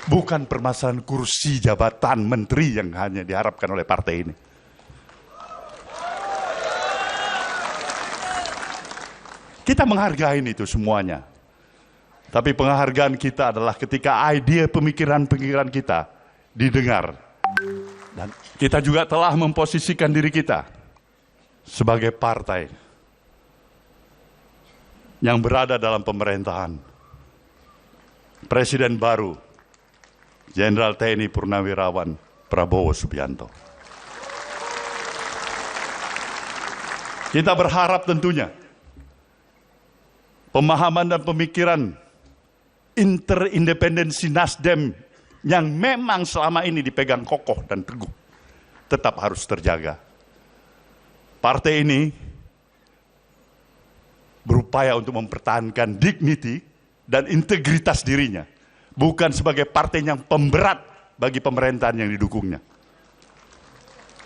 Bukan permasalahan kursi jabatan menteri yang hanya diharapkan oleh partai ini. Kita menghargai itu semuanya. Tapi penghargaan kita adalah ketika ide pemikiran-pemikiran kita didengar. Dan kita juga telah memposisikan diri kita sebagai partai yang berada dalam pemerintahan. Presiden baru, Jenderal TNI Purnawirawan Prabowo Subianto. Kita berharap tentunya pemahaman dan pemikiran interindependensi Nasdem yang memang selama ini dipegang kokoh dan teguh tetap harus terjaga. Partai ini berupaya untuk mempertahankan dignity dan integritas dirinya, bukan sebagai partai yang pemberat bagi pemerintahan yang didukungnya.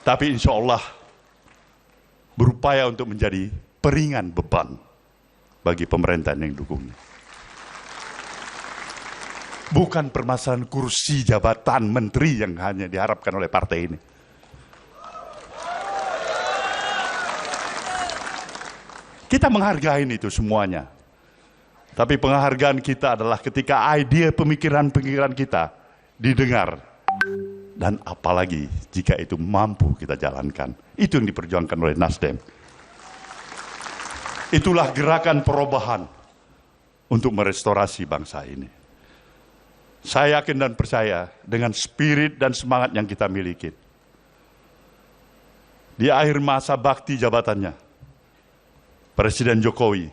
Tapi insya Allah berupaya untuk menjadi peringan beban bagi pemerintahan yang didukungnya. Bukan permasalahan kursi jabatan menteri yang hanya diharapkan oleh partai ini. Kita menghargai itu semuanya. Tapi penghargaan kita adalah ketika ide pemikiran-pemikiran kita didengar. Dan apalagi jika itu mampu kita jalankan. Itu yang diperjuangkan oleh Nasdem. Itulah gerakan perubahan untuk merestorasi bangsa ini. Saya yakin dan percaya dengan spirit dan semangat yang kita miliki. Di akhir masa bakti jabatannya, Presiden Jokowi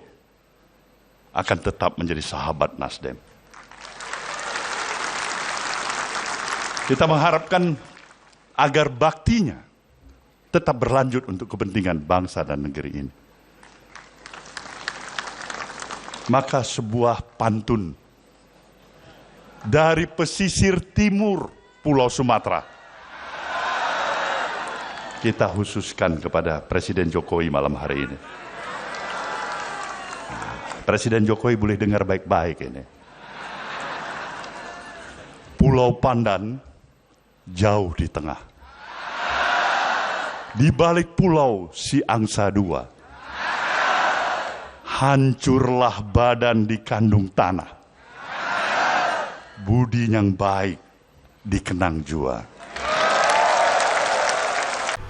akan tetap menjadi sahabat Nasdem. Kita mengharapkan agar baktinya tetap berlanjut untuk kepentingan bangsa dan negeri ini. Maka sebuah pantun dari pesisir timur Pulau Sumatera kita khususkan kepada Presiden Jokowi malam hari ini. Presiden Jokowi boleh dengar baik-baik ini. Pulau Pandan jauh di tengah. Di balik pulau si angsa dua. Hancurlah badan dikandung tanah. Budi yang baik dikenang jua.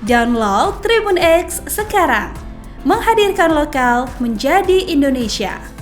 Download Tribun X sekarang. Menghadirkan lokal menjadi Indonesia.